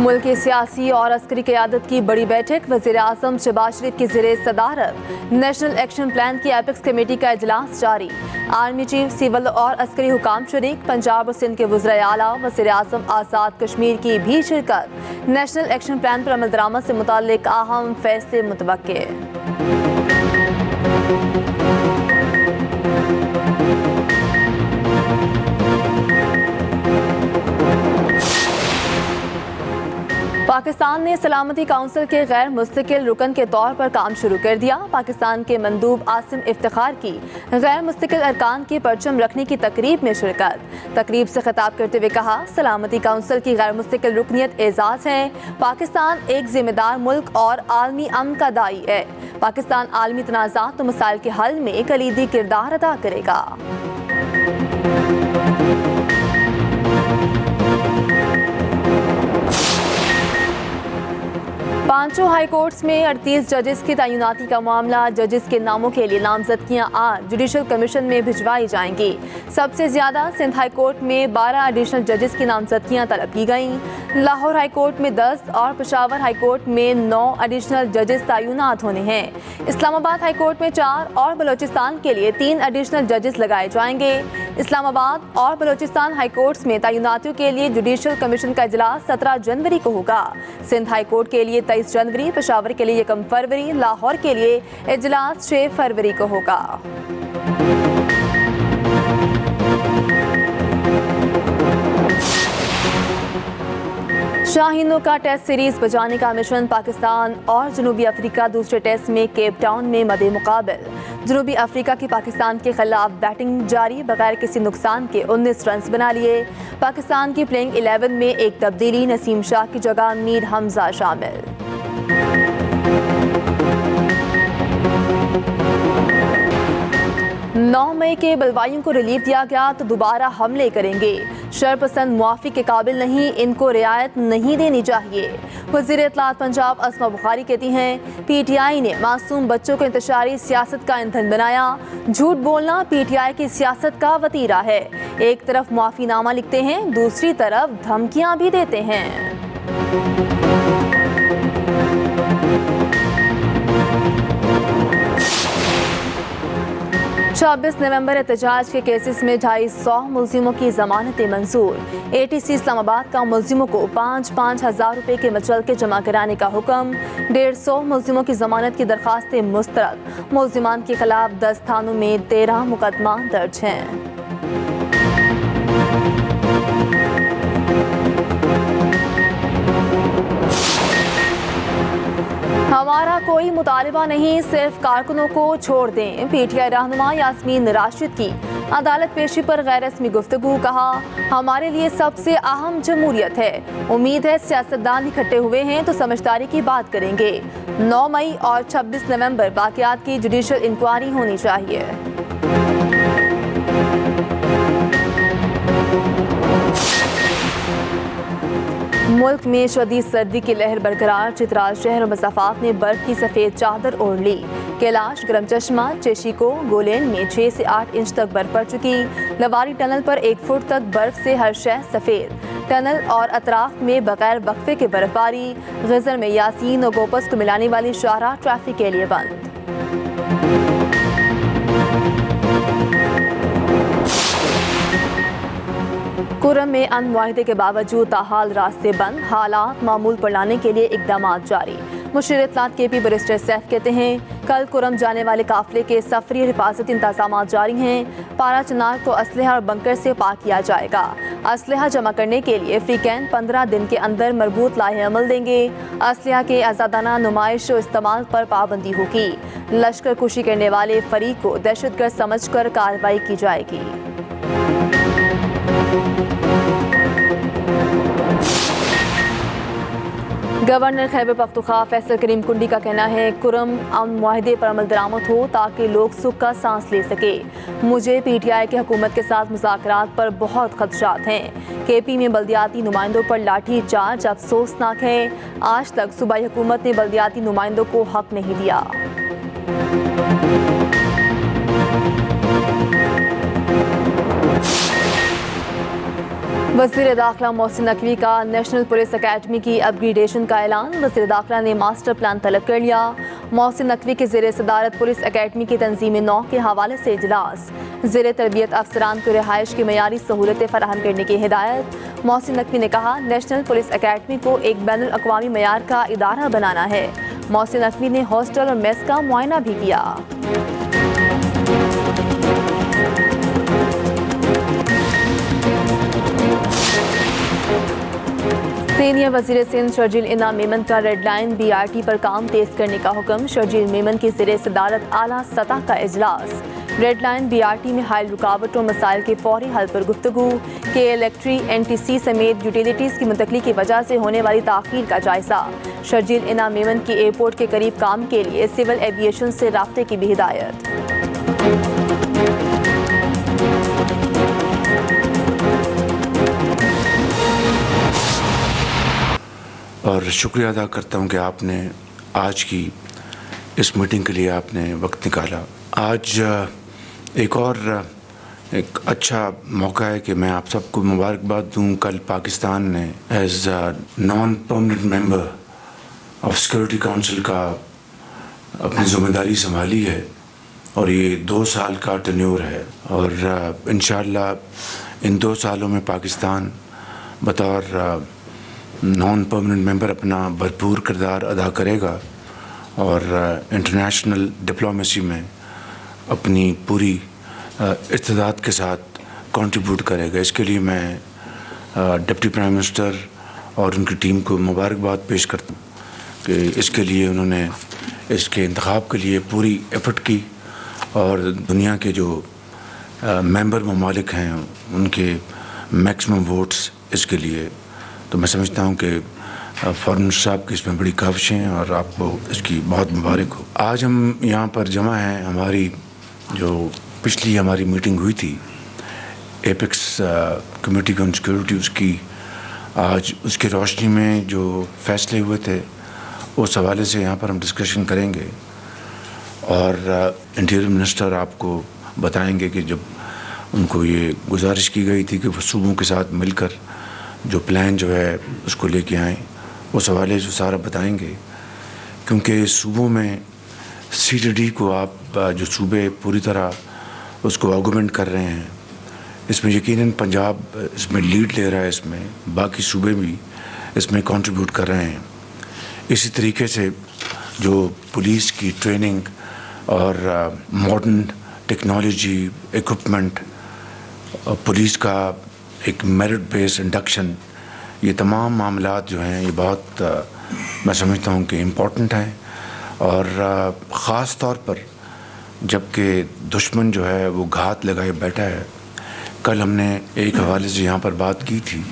मुल्क की सियासी और अस्करी क़यादत की बड़ी बैठक। वज़ीर-ए-आज़म शहबाज शरीफ की ज़ेरे सदारत नेशनल एक्शन प्लान की एपिक्स कमेटी का इजलास जारी। आर्मी चीफ, सिविल और अस्करी हुकाम शरीक। पंजाब और सिंध के वज़ीर आला, वज़ीर-ए-आज़म आज़ाद कश्मीर की भी शिरकत। नेशनल एक्शन प्लान पर अमल दरामद से मुताल्लिक अहम फैसले मुतवक्के। पाकिस्तान ने सलामती काउंसिल के गैर मुस्तकिल रुकन के तौर पर काम शुरू कर दिया। पाकिस्तान के मंदूब आसिम इफ्तिखार की गैर मुस्तकिल अरकान के परचम रखने की तकरीब में शिरकत। तकरीब से खिताब करते हुए कहा, सलामती काउंसिल की गैर मुस्तकिल रुकनियत एजाज़ है। पाकिस्तान एक जिम्मेदार मुल्क और आलमी अमन का दाई है। पाकिस्तान आलमी तनाज़ात और मसाइल के हल में कलीदी किरदार अदा करेगा। पांचों हाई कोर्ट्स में 38 जजेस की तैनाती का मामला। जजेस के नामों के लिए नामजदगियां आज जुडिशल कमीशन में भिजवाई जाएंगी। सबसे ज्यादा सिंध हाई कोर्ट में 12 एडिशनल जजेस की नामजदगियां तलब की गईं। लाहौर हाई कोर्ट में 10 और पेशावर हाई कोर्ट में 9 एडिशनल जजेस तैनात होने हैं। इस्लामाबाद हाई कोर्ट में 4 और बलोचिस्तान के लिए 3 एडिशनल जजेस लगाए जाएंगे। इस्लामाबाद और बलोचिस्तान हाई कोर्ट्स में तैनातियों के लिए जुडिशल कमीशन का इजलास 17 जनवरी को होगा। सिंध हाई कोर्ट के लिए 23 जनवरी, पेशावर के लिए 1 फरवरी, लाहौर के लिए इजलास 6 फरवरी को होगा। शाहीनों का टेस्ट सीरीज बचाने का मिशन। पाकिस्तान और जनूबी अफ्रीका दूसरे टेस्ट में केप टाउन में मदे मुकाबिल। जनूबी अफ्रीका की पाकिस्तान के खिलाफ बैटिंग जारी, बगैर किसी नुकसान के 19 रन बना लिए। पाकिस्तान की प्लेइंग 11 में एक तब्दीली, नसीम शाह की जगह मीर हमजा शामिल। 9 मई के बलवाइयों को रिलीफ दिया गया तो दोबारा हमले करेंगे। शरपसंद मुआफी के काबिल नहीं, इनको रियायत नहीं देनी चाहिए। वज़ीर इत्तलात पंजाब अस्मा बुखारी कहती हैं, PTI ने मासूम बच्चों को इंतशारी सियासत का ईंधन बनाया। झूठ बोलना PTI की सियासत का वतीरा है। एक तरफ मुआफीनामा लिखते हैं, दूसरी तरफ धमकियां भी देते हैं। 26 नवंबर एहतजाज के केसेस में 250 मुलजिमों की जमानतें मंजूर। ATC इस्लामाबाद का मुलजिमों को 5-5 हज़ार रुपए के मचलके जमा कराने का हुक्म। 150 मुलजिमों की जमानत की दरखास्तें मुस्तरद। मुलजिमान के खिलाफ 10 थानों में 13 मुकदमा दर्ज हैं। हमारा कोई मुतालिबा नहीं, सिर्फ कारकुनों को छोड़ दें। PTI रहनुमा यास्मीन राशिद की अदालत पेशी पर गैर रस्मी गुफ्तगू। कहा, हमारे लिए सबसे अहम जमहूरियत है। उम्मीद है सियासतदान इकट्ठे हुए हैं तो समझदारी की बात करेंगे। 9 मई और 26 नवंबर बाकियात की जुडिशल इंक्वायरी होनी चाहिए। मुल्क में शदीद सर्दी की लहर बरकरार। चित्राल शहर और मसाफात में बर्फ की सफ़ेद चादर ओढ़ ली। कैलाश, गरम चश्मा, चेशिको, गोलेन में 6 से 8 इंच तक बर्फ पड़ चुकी। लवारी टनल पर 1 फुट तक बर्फ से हर शह सफ़ेद। टनल और अतराफ में बगैर वक्फे के बर्फबारी। गजर में यासीन और गोपस को मिलाने वाली शाहराह ट्रैफिक के लिए बंद। कुरम में अमन मुआहिदे के बावजूद ताहाल रास्ते बंद। हालात मामूल पर लाने के लिए इक़दाम जारी। मुशीर इत्तलात KP बैरिस्टर सैफ कहते हैं, कल कुरम जाने वाले काफिले के सफरी और हिफाजती इंतजाम जारी हैं। पारा चनार को असलहा और बंकर से पाक किया जाएगा। असलहा जमा करने के लिए फ्रीकैन 15 दिन के अंदर मरबूत लाहे अमल देंगे। असलहा के आज़ादाना नुमाइश और इस्तेमाल पर पाबंदी होगी। लश्कर कुशी करने वाले फरीक को दहशतगर्द समझकर कार्रवाई की जाएगी। गवर्नर खैबर पख्तूनख्वा फैसल करीम कुंडी का कहना है, कुरम अमन मुआहिदे पर अमल दरामद हो ताकि लोग सुख का सांस ले सके। मुझे PTI की हुकूमत के साथ मुज़ाकरात पर बहुत खदशात हैं। KP में बल्दियाती नुमाइंदों पर लाठी चार्ज अफसोसनाक है। आज तक सूबाई हुकूमत ने बल्दियाती नुमाइंदों को हक नहीं दिया। वज़ीर दाखिला मोहसिन नकवी का नेशनल पुलिस अकेडमी की अपग्रेडेशन का ऐलान। वज़ीर दाखिला ने मास्टर प्लान तलब कर लिया। मोहसिन नकवी के ज़ेर सदारत पुलिस अकेडमी की तंजीम नौ के हवाले से इजलास। ज़ेर तरबियत अफसरान को रिहाइश की मयारी सहूलतें फराहम करने की हिदायत। मोहसिन नकवी ने कहा, नेशनल पुलिस अकेडमी को एक बैनुल अक़वामी मयार का इदारा बनाना है। मोहसिन नकवी ने हॉस्टल और मेस का मुआयना भी किया। सीनियर वज़ीर सिंध शर्जील इनाम मेमन का रेड लाइन BRT पर काम तेज करने का हुक्म। शर्जील मेमन की ज़ेर सदारत आला सतह का इजलास। रेड लाइन BRT में हायल रुकावटों मसाइल के फौरी हल पर गुफ्तगू। के इलेक्ट्रिक NTC समेत यूटिलिटीज़ की मुंतकली की वजह से होने वाली ताख़ीर का जायज़ा। शर्जील इनाम मेमन की एयरपोर्ट के करीब काम के लिए सिविल एविएशन से राब्ते की भी हिदायत। और शुक्रिया अदा करता हूँ कि आपने आज की इस मीटिंग के लिए आपने वक्त निकाला। आज एक अच्छा मौका है कि मैं आप सबको मुबारकबाद दूँ। कल पाकिस्तान ने as non permanent member of security council का अपनी ज़िम्मेदारी संभाली है और ये 2 साल का टेन्योर है और इंशाअल्लाह इन 2 सालों में पाकिस्तान बतौर नॉन परमानेंट मेंबर अपना भरपूर किरदार अदा करेगा और इंटरनेशनल डिप्लोमेसी में अपनी पूरी इस्तेदाद के साथ कंट्रीब्यूट करेगा। इसके लिए मैं डिप्टी प्राइम मिनिस्टर और उनकी टीम को मुबारकबाद पेश करता हूँ कि इसके लिए उन्होंने इसके इंतखाब के लिए पूरी एफर्ट की और दुनिया के जो मेंबर ममालिक हैं उनके मैक्सिमम वोट्स इसके लिए। तो मैं समझता हूँ कि फॉरेन साहब की इसमें बड़ी काविशें हैं और आपको इसकी बहुत मुबारक हो। आज हम यहाँ पर जमा हैं, हमारी जो पिछली हमारी मीटिंग हुई थी एपेक्स कमेटी ऑन सिक्योरिटी, उसकी आज उसकी रोशनी में जो फैसले हुए थे उस हवाले से यहाँ पर हम डिस्कशन करेंगे और इंटीरियर मिनिस्टर आपको बताएंगे कि जब उनको ये गुजारिश की गई थी कि वो सूबों के साथ मिलकर जो प्लान जो है उसको लेके आएँ, उस हवाले से सारा बताएंगे। क्योंकि सूबों में CTD को आप जो सूबे पूरी तरह उसको आर्गूमेंट कर रहे हैं, इसमें यकीनन पंजाब इसमें लीड ले रहा है, इसमें बाकी सूबे भी इसमें कंट्रीब्यूट कर रहे हैं। इसी तरीके से जो पुलिस की ट्रेनिंग और मॉडर्न टेक्नोलॉजी इक्विपमेंट, पुलिस का एक मेरिट बेस्ड इंडक्शन, ये तमाम मामलात जो हैं ये बहुत मैं समझता हूँ कि इम्पॉर्टेंट हैं और ख़ास तौर पर जबकि दुश्मन जो है वो घात लगाए बैठा है। कल हमने एक हवाले से यहाँ पर बात की थी